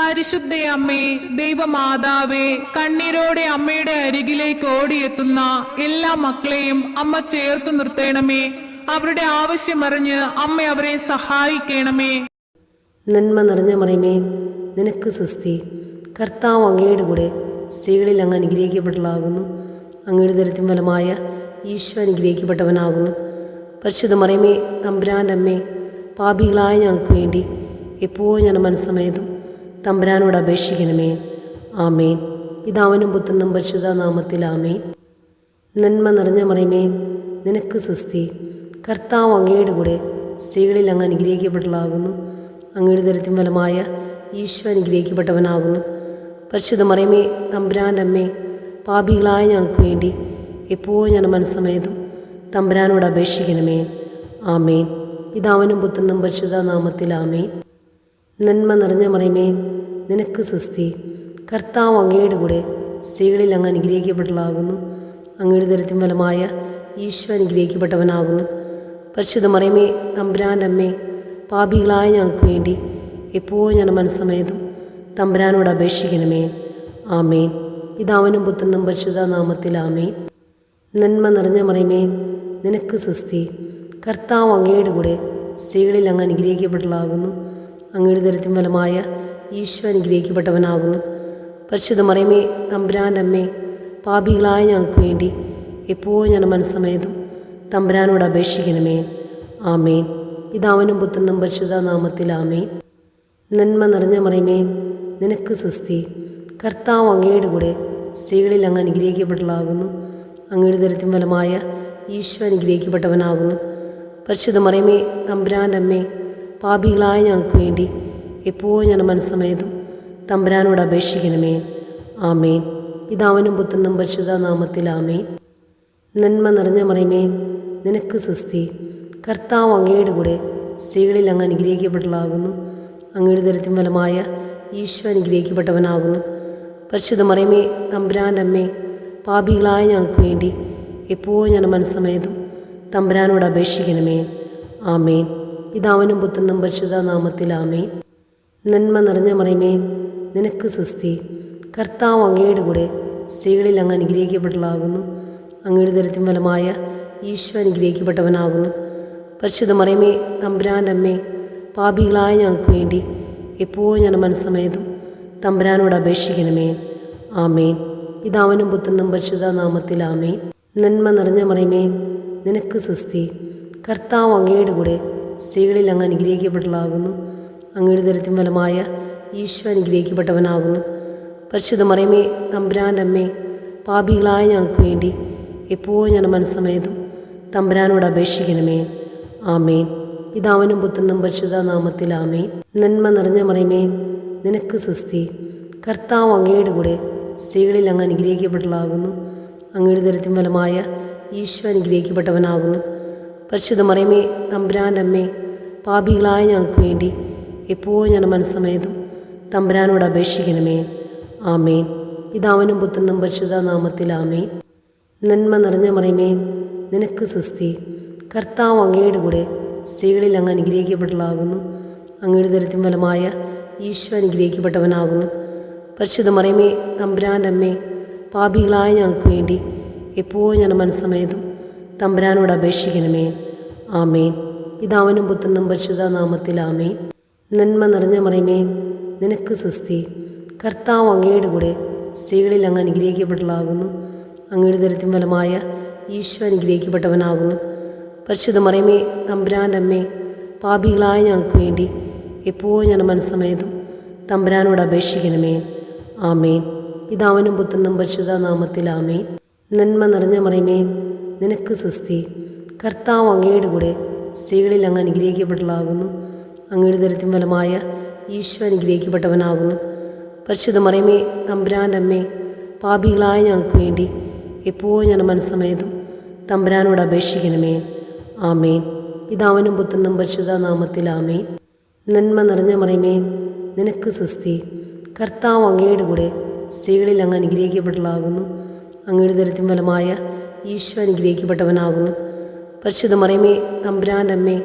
പരിശുദ്ധയമ്മേ, ദൈവമാതാവേ, കണ്ണീരോടെ അമ്മയുടെ അരികിലേക്ക് ഓടിയെത്തുന്ന എല്ലാ മക്കളെയും അമ്മ ചേർത്തു നിർത്തണമേ. അവരുടെ ആവശ്യമറിഞ്ഞ് അമ്മ അവരെ സഹായിക്കണമേ. നന്മ നിറഞ്ഞ മറിയമേ, നിനക്ക് സ്വസ്തി. കർത്താവ് അങ്ങയുടെ കൂടെ സ്ത്രീകളിൽ അങ്ങ് അനുഗ്രഹിക്കപ്പെട്ടതാകുന്നു. അങ്ങയുടെ ദരിദ്രം ഫലമായ ഈശോ അനുഗ്രഹിക്കപ്പെട്ടവനാകുന്നു. പരിശുദ്ധ മറിയമേ, തമ്പുരാൻ്റെ അമ്മേ, പാപികളായ ഞങ്ങൾക്ക് വേണ്ടി എപ്പോഴും ഞാൻ മനസ്സമേതും തമ്പുരാനോട് അപേക്ഷിക്കണമേ. ആമേൻ. പിതാവിനും പുത്രനും പരിശുദ്ധ നാമത്തിൽ ആമേൻ. നന്മ നിറഞ്ഞ മറിയമേ, നിനക്ക് സ്വസ്തി. കർത്താവ് അങ്ങയുടെ കൂടെ സ്ത്രീകളിൽ അങ്ങ് അനുഗ്രഹിക്കപ്പെട്ടതാകുന്നു. അങ്ങയുടെ ദരിദ്രം ഫലമായ ഈശോ അനുഗ്രഹിക്കപ്പെട്ടവനാകുന്നു. പരിശുദ്ധ മറിയമേ, തമ്പുരാൻ്റെ അമ്മേ, പാപികളായ ഞങ്ങൾക്ക് വേണ്ടി എപ്പോഴും ഞാൻ മനസ്സമേതും തമ്പുരാനോട് അപേക്ഷിക്കണമേ. ആമേൻ. പിതാവിനും പുത്രനും പരിശുദ്ധ നാമത്തിൽ ആമേൻ. നന്മ നിറഞ്ഞ മറിയമേ, നിനക്ക് സ്വസ്തി. കർത്താവ് അങ്ങയുടെ കൂടെ സ്ത്രീകളിൽ അങ്ങ് അനുഗ്രഹിക്കപ്പെട്ടതാകുന്നു. അങ്ങയുടെ ദരിദ്രം ഫലമായ ഈശോ അനുഗ്രഹിക്കപ്പെട്ടവനാകുന്നു. പരിശുദ്ധ മറിയമേ, തമ്പുരാൻ്റെ അമ്മേ, പാപികളായ ഞങ്ങൾക്ക് വേണ്ടി എപ്പോഴും ഞാൻ മനസ്സമേതും തമ്പുരാനോട് അപേക്ഷിക്കണമേ. ആമേൻ. പിതാവിനും പുത്രനും പരിശുദ്ധ നാമത്തിൽ ആമേൻ. നന്മ നിറഞ്ഞ മറിയമേ, നിനക്ക് സ്വസ്തി. കർത്താവ് അങ്ങയുടെ കൂടെ സ്ത്രീകളിൽ അങ്ങ് അനുഗ്രഹിക്കപ്പെട്ടതാകുന്നു. അങ്ങയുടെ ദരിദ്രം ഫലമായ ഈശോ അനുഗ്രഹിക്കപ്പെട്ടവനാകുന്നു. പരിശുദ്ധ മറിയമേ, തമ്പുരാൻ്റെ അമ്മേ, പാപികളായ ഞങ്ങൾക്ക് വേണ്ടി എപ്പോഴും ഞാൻ മനസ്സമേതും തമ്പുരാനോട് അപേക്ഷിക്കണമേ. ആമേൻ. പിതാവിനും പുത്രനും പരിശുദ്ധ നാമത്തിൽ ആമേൻ. നന്മ നിറഞ്ഞ മറിയമേ, നിനക്ക് സ്വസ്തി. കർത്താവ് അങ്ങയുടെ കൂടെ സ്ത്രീകളിൽ അങ്ങ് അനുഗ്രഹിക്കപ്പെട്ടതാകുന്നു. അങ്ങയുടെ ദരിദ്രം ഫലമായ ഈശോ അനുഗ്രഹിക്കപ്പെട്ടവനാകുന്നു. പരിശുദ്ധ മറിയമേ, തമ്പുരാൻ്റെ അമ്മേ, പാപികളായ ഞങ്ങൾക്ക് വേണ്ടി എപ്പോഴും ഞാൻ മനസ്സമേതും തമ്പുരാനോട് അപേക്ഷിക്കണമേ. ആമേൻ. പിതാവിനും പുത്രനും പരിശുദ്ധ നാമത്തിൽ ആമേൻ. നന്മ നിറഞ്ഞ മറിയമേ, നിനക്ക് സ്വസ്തി. കർത്താവ് അങ്ങയുടെ കൂടെ സ്ത്രീകളിൽ അങ്ങ് അനുഗ്രഹിക്കപ്പെട്ടതാകുന്നു. അങ്ങയുടെ ദരിദ്രം ഫലമായ ഈശോ അനുഗ്രഹിക്കപ്പെട്ടവനാകുന്നു. പരിശുദ്ധ മറിയമേ, തമ്പുരാൻ്റെ അമ്മേ, പാപികളായ ഞങ്ങൾക്ക് വേണ്ടി എപ്പോഴും ഞാൻ മനസ്സമേതും തമ്പുരാനോട് അപേക്ഷിക്കണമേ. ആമേൻ. പിതാവിനും പുത്രനും പരിശുദ്ധ നാമത്തിൽ ആമേൻ. നന്മ നിറഞ്ഞ മറിയമേ, നിനക്ക് സ്വസ്തി. കർത്താവ് അങ്ങയുടെ കൂടെ സ്ത്രീകളിൽ അങ്ങ് അനുഗ്രഹിക്കപ്പെട്ടതാകുന്നു. അങ്ങയുടെ ദരിദ്രം ഫലമായ ഈശോ അനുഗ്രഹിക്കപ്പെട്ടവനാകുന്നു. പരിശുദ്ധ മറിയമേ, തമ്പുരാൻ്റെ അമ്മേ, പാപികളായ ഞങ്ങൾക്ക് വേണ്ടി എപ്പോഴും ഞാൻ മനസ്സമേതും തമ്പുരാനോട് അപേക്ഷിക്കണമേ. ആമേൻ. പിതാവിനും പുത്രനും പരിശുദ്ധ നാമത്തിൽ ആമേൻ. നന്മ നിറഞ്ഞ മറിയമേ, നിനക്ക് സ്വസ്തി. കർത്താവ് അങ്ങയുടെ കൂടെ സ്ത്രീകളിൽ അങ്ങ് അനുഗ്രഹിക്കപ്പെട്ടതാകുന്നു. അങ്ങയുടെ ദരിദ്രം ഫലമായ ഈശോ അനുഗ്രഹിക്കപ്പെട്ടവനാകുന്നു. പരിശുദ്ധ മറിയമേ, തമ്പുരാൻ്റെ അമ്മേ, പാപികളായ ഞങ്ങൾക്ക് വേണ്ടി എപ്പോഴും ഞാൻ മനസ്സമേതും തമ്പുരാനോട് അപേക്ഷിക്കണമേ. ആമേൻ. പിതാവിനും പുത്രനും പരിശുദ്ധ നാമത്തിൽ ആമേൻ. നന്മ നിറഞ്ഞ മറിയമേ, നിനക്ക് സ്വസ്തി. കർത്താവ് അങ്ങയുടെ കൂടെ സ്ത്രീകളിൽ അങ്ങ് അനുഗ്രഹിക്കപ്പെട്ടതാകുന്നു. അങ്ങയുടെ ദരിദ്രം ഫലമായ ഈശോ അനുഗ്രഹിക്കപ്പെട്ടവനാകുന്നു. പരിശുദ്ധ മറിയമേ, തമ്പുരാൻ്റെ അമ്മേ, പാപികളായ ഞങ്ങൾക്ക് വേണ്ടി എപ്പോഴും ഞാൻ മനസ്സമേതും തമ്പുരാനോട് അപേക്ഷിക്കണമേ. ആമേൻ. പിതാവിനും പുത്രനും പരിശുദ്ധ നാമത്തിൽ ആമേൻ. നന്മ നിറഞ്ഞ മറിയമേ, നിനക്ക് സ്വസ്തി. കർത്താവ് അങ്ങയുടെ കൂടെ സ്ത്രീകളിൽ അങ്ങ് അനുഗ്രഹിക്കപ്പെട്ടതാകുന്നു. അങ്ങയുടെ ദരിദ്രം ഫലമായ ഈശോ അനുഗ്രഹിക്കപ്പെട്ടവനാകുന്നു. പരിശുദ്ധ മറിയമേ, തമ്പുരാൻ്റെ അമ്മേ, പാപികളായ ഞങ്ങൾക്ക് വേണ്ടി എപ്പോഴും ഞാൻ മനസ്സമേതും തമ്പുരാനോട് അപേക്ഷിക്കണമേ. ആമേൻ. പിതാവിനും പുത്രനും പരിശുദ്ധ നാമത്തിൽ ആമേൻ. നന്മ നിറഞ്ഞ മറിയമേ, നിനക്ക് സ്വസ്തി. കർത്താവ് അങ്ങയുടെ കൂടെ സ്ത്രീകളിൽ അങ്ങ് അനുഗ്രഹിക്കപ്പെട്ടതാകുന്നു. അങ്ങയുടെ ദരിദ്രം ഫലമായ ഈശോ അനുഗ്രഹിക്കപ്പെട്ടവനാകുന്നു. പരിശുദ്ധ മറിയമേ, തമ്പുരാൻ്റെ അമ്മേ, പാപികളായ ഞങ്ങൾക്ക് വേണ്ടി എപ്പോഴും ഞാൻ മനസ്സമേതും തമ്പുരാനോട് അപേക്ഷിക്കണമേ. ആമേൻ. പിതാവിനും പുത്രനും പരിശുദ്ധ നാമത്തിൽ ആമേൻ. നന്മ നിറഞ്ഞ മറിയമേ, നിനക്ക് സ്വസ്തി. കർത്താവ് അങ്ങയുടെ കൂടെ സ്ത്രീകളിൽ അങ്ങ് അനുഗ്രഹിക്കപ്പെട്ടതാകുന്നു. അങ്ങയുടെ ദരിദ്രം ഫലമായ ഈശോ അനുഗ്രഹിക്കപ്പെട്ടവനാകുന്നു. പരിശുദ്ധ മറിയമേ, തമ്പുരാൻ്റെ അമ്മേ, പാപികളായ ഞങ്ങൾക്ക് വേണ്ടി എപ്പോഴും ഞാൻ മനസ്സമേതും തമ്പുരാനോട് അപേക്ഷിക്കണമേ. ആമേൻ. പിതാവിനും പുത്രനും പരിശുദ്ധ നാമത്തിൽ ആമേൻ. നന്മ നിറഞ്ഞ മറിയമേ, നിനക്ക് സ്വസ്തി. കർത്താവ് അങ്ങയുടെ കൂടെ സ്ത്രീകളിൽ അങ്ങ് അനുഗ്രഹിക്കപ്പെട്ടതാകുന്നു. അങ്ങയുടെ ദരിദ്രം ഫലമായ ഈശോ അനുഗ്രഹിക്കപ്പെട്ടവനാകുന്നു. പരിശുദ്ധ മറിയമേ, തമ്പുരാൻ്റെ അമ്മേ,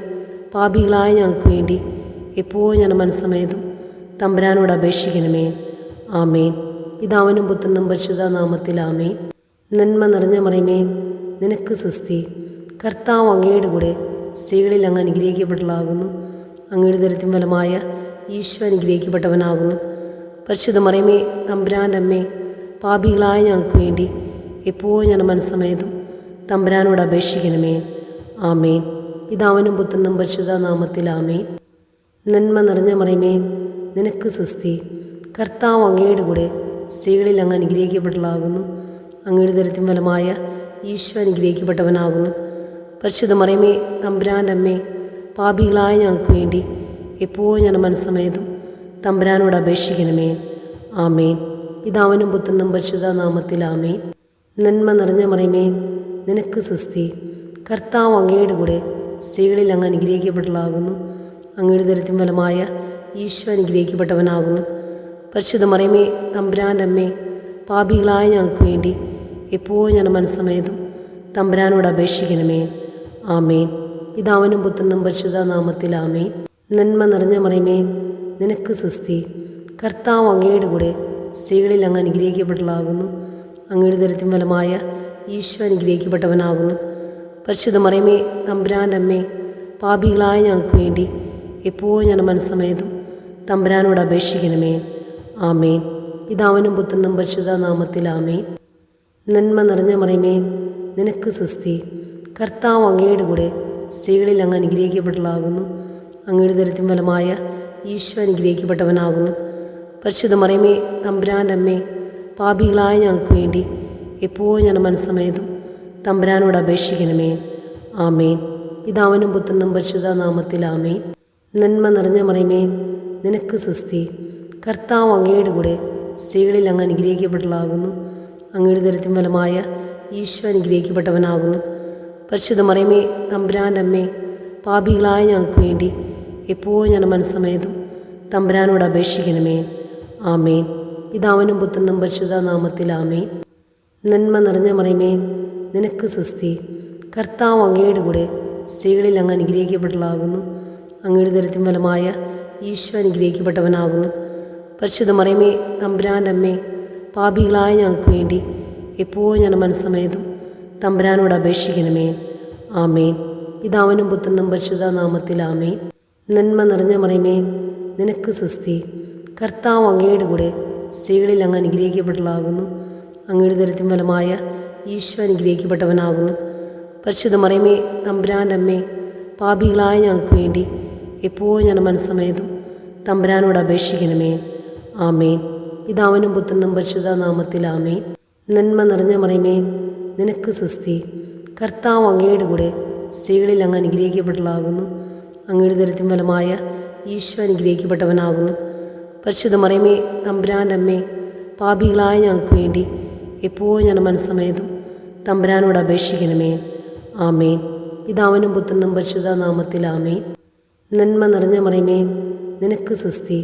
പാപികളായ ഞങ്ങൾക്ക് വേണ്ടി എപ്പോഴും ഞാൻ മനസ്സമേതും തമ്പുരാനോട് അപേക്ഷിക്കണമേ. ആമേൻ. പിതാവിനും പുത്രനും പരിശുദ്ധ നാമത്തിൽ ആമേൻ. നന്മ നിറഞ്ഞ മറിയമേ, നിനക്ക് സുസ്തി. കർത്താവ് അങ്ങയുടെ കൂടെ സ്ത്രീകളിൽ അങ്ങ് അനുഗ്രഹിക്കപ്പെട്ടതാകുന്നു. അങ്ങയുടെ ദരിദ്രം ഫലമായ ഈശോ അനുഗ്രഹിക്കപ്പെട്ടവനാകുന്നു. പരിശുദ്ധ മറിയമേ, തമ്പുരാൻ്റെ അമ്മേ, പാപികളായ ഞങ്ങൾക്ക് വേണ്ടി എപ്പോഴും ഞാൻ മനസ്സമേതും തമ്പുരാനോട് അപേക്ഷിക്കണമേ. ആമേൻ. പിതാവിനും പുത്രനും പരിശുദ്ധ നാമത്തിൽ ആമേൻ. നന്മ നിറഞ്ഞ മറിയമേ, നിനക്ക് സുസ്തി. കർത്താവ് അങ്ങയുടെ കൂടെ സ്ത്രീകളിൽ അങ്ങ് അനുഗ്രഹിക്കപ്പെട്ടതാകുന്നു. അങ്ങയുടെ ദരിദ്രം ഫലമായ ഈശോ അനുഗ്രഹിക്കപ്പെട്ടവനാകുന്നു. പരിശുദ്ധ മറിയമേ, തമ്പുരാൻ്റെ അമ്മേ, പാപികളായ ഞങ്ങൾക്ക് വേണ്ടി എപ്പോഴും ഞാൻ മനസ്സമേതും തമ്പുരാനോട് അപേക്ഷിക്കണമേ. ആമേൻ. പിതാവിനും പുത്രനും പരിശുദ്ധ നാമത്തിൽ ആമേൻ. നന്മ നിറഞ്ഞ മറിയമേ, നിനക്ക് സുസ്തി. കർത്താവ് അങ്ങയുടെ കൂടെ സ്ത്രീകളിൽ അങ്ങ് അനുഗ്രഹിക്കപ്പെട്ടതാകുന്നു. അങ്ങയുടെ ദരിദ്രം ഫലമായ ഈശോ അനുഗ്രഹിക്കപ്പെട്ടവനാകുന്നു. പരിശുദ്ധ മറിയമേ, തമ്പുരാൻ്റെ അമ്മേ, പാപികളായ ഞങ്ങൾക്ക് വേണ്ടി എപ്പോഴും ഞാൻ മനസ്സമേതും തമ്പുരാനോട് അപേക്ഷിക്കണമേ. ആമേൻ. പിതാവിനും പുത്രനും പരിശുദ്ധ നാമത്തിൽ ആമേൻ. നന്മ നിറഞ്ഞ മറിയമേ, നിനക്ക് സുസ്തി. കർത്താവ് അങ്ങയുടെ കൂടെ സ്ത്രീകളിൽ അങ്ങ് അനുഗ്രഹിക്കപ്പെട്ടതാകുന്നു. അങ്ങയുടെ ദരിദ്രം ഫലമായ ഈശോ അനുഗ്രഹിക്കപ്പെട്ടവനാകുന്നു. പരിശുദ്ധ മറിയമേ, തമ്പുരാൻ്റെ അമ്മേ, പാപികളായ ഞങ്ങൾക്ക് വേണ്ടി എപ്പോഴും ഞാൻ മനസ്സമേതും തമ്പുരാനോട് അപേക്ഷിക്കണമേ. ആമേൻ. പിതാവിനും പുത്രനും പരിശുദ്ധ നാമത്തിൽ ആമേൻ. നന്മ നിറഞ്ഞ മറിയമേ, നിനക്ക് സുസ്തി. കർത്താവ് അങ്ങയുടെ കൂടെ സ്ത്രീകളിൽ അങ്ങ് അനുഗ്രഹിക്കപ്പെട്ടതാകുന്നു. അങ്ങയുടെ ദരിദ്രം ഫലമായ ഈശോ അനുഗ്രഹിക്കപ്പെട്ടവനാകുന്നു. പരിശുദ്ധ മറിയമേ, തമ്പുരാൻ്റെ അമ്മേ, പാപികളായ ഞങ്ങൾക്ക് വേണ്ടി എപ്പോഴും ഞാൻ മനസ്സമേതും തമ്പുരാനോട് അപേക്ഷിക്കണമേ. ആമേൻ. പിതാവിനും പുത്രനും പരിശുദ്ധ നാമത്തിൽ ആമേൻ. നന്മ നിറഞ്ഞ മറിയമേ, നിനക്ക് സുസ്തി. കർത്താവ് അങ്ങയുടെ കൂടെ സ്ത്രീകളിൽ അങ്ങ് അനുഗ്രഹിക്കപ്പെട്ടതാകുന്നു. അങ്ങയുടെ ദരിദ്രം ഫലമായ ഈശോ അനുഗ്രഹിക്കപ്പെട്ടവനാകുന്നു. പരിശുദ്ധ മറിയമേ, തമ്പുരാൻ്റെ അമ്മേ, പാപികളായ ഞങ്ങൾക്ക് വേണ്ടി എപ്പോഴും ഞാൻ മനസ്സമേതും തമ്പുരാനോട് അപേക്ഷിക്കണമേ. ആമേൻ. പിതാവിനും പുത്രനും പരിശുദ്ധ നാമത്തിൽ ആമേൻ. നന്മ നിറഞ്ഞ മറിയമേ, നിനക്ക് സുസ്തി. കർത്താവ് അങ്ങയുടെ കൂടെ സ്ത്രീകളിൽ അങ്ങ് അനുഗ്രഹിക്കപ്പെട്ടതാകുന്നു. അങ്ങയുടെ ദരിദ്രം ഫലമായ ഈശോ അനുഗ്രഹിക്കപ്പെട്ടവനാകുന്നു. പരിശുദ്ധ മറിയമേ, തമ്പുരാൻ്റെ അമ്മേ, പാപികളായ ഞങ്ങൾക്ക് വേണ്ടി എപ്പോഴും ഞാൻ മനസ്സമേതും തമ്പുരാനോട് അപേക്ഷിക്കണമേ. ആമേൻ. പിതാവിനും പുത്രനും പരിശുദ്ധ നാമത്തിൽ ആമേൻ. നന്മ നിറഞ്ഞ മറിയമേ, നിനക്ക് സുസ്തി. കർത്താവ് അങ്ങയുടെ കൂടെ സ്ത്രീകളിൽ അങ്ങ് അനുഗ്രഹിക്കപ്പെട്ടതാകുന്നു. അങ്ങയുടെ ദരിദ്രം ഫലമായ ഈശോ അനുഗ്രഹിക്കപ്പെട്ടവനാകുന്നു. പരിശുദ്ധ മറിയമേ, തമ്പുരാൻ്റെ അമ്മേ, പാപികളായ ഞങ്ങൾക്ക് വേണ്ടി എപ്പോഴും ഞാൻ മനസ്സമേതും തമ്പുരാനോട് അപേക്ഷിക്കണമേ. ആമേൻ. പിതാവിനും പുത്രനും പരിശുദ്ധ നാമത്തിൽ ആമേൻ. നന്മ നിറഞ്ഞ മറിയമേ, നിനക്ക് സുസ്തി. കർത്താവ് അങ്ങയുടെ കൂടെ സ്ത്രീകളിൽ അങ്ങ് അനുഗ്രഹിക്കപ്പെട്ടതാകുന്നു. അങ്ങയുടെ ദരിദ്രം ഫലമായ ഈശോ അനുഗ്രഹിക്കപ്പെട്ടവനാകുന്നു. പരിശുദ്ധ മറിയമേ, തമ്പുരാൻ്റെ അമ്മേ, പാപികളായ ഞങ്ങൾക്ക് വേണ്ടി എപ്പോഴും ഞാൻ മനസ്സമേതും തമ്പുരാനോട് അപേക്ഷിക്കണമേ. ആമേൻ. പിതാവിനും പുത്രനും പരിശുദ്ധ നാമത്തിൽ ആമേൻ. നന്മ നിറഞ്ഞ മറിയമേ, നിനക്ക് സുസ്തി.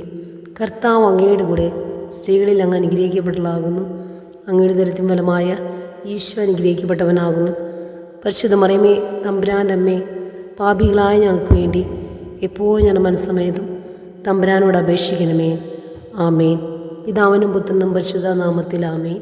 കർത്താവ് അങ്ങയുടെ കൂടെ സ്ത്രീകളിൽ അങ്ങ് അനുഗ്രഹിക്കപ്പെട്ടതാകുന്നു. അങ്ങയുടെ ദരിദ്രം ഫലമായ ഈശോ അനുഗ്രഹിക്കപ്പെട്ടവനാകുന്നു. പരിശുദ്ധ മറിയമേ, തമ്പുരാൻ്റെ അമ്മേ, പാപികളായ ഞങ്ങൾക്ക് വേണ്ടി എപ്പോഴും ഞാൻ മനസ്സമേതും തമ്പുരാനോട് അപേക്ഷിക്കണമേ. ആമേൻ. പിതാവിനും പുത്രനും പരിശുദ്ധ നാമത്തിൽ ആമേൻ.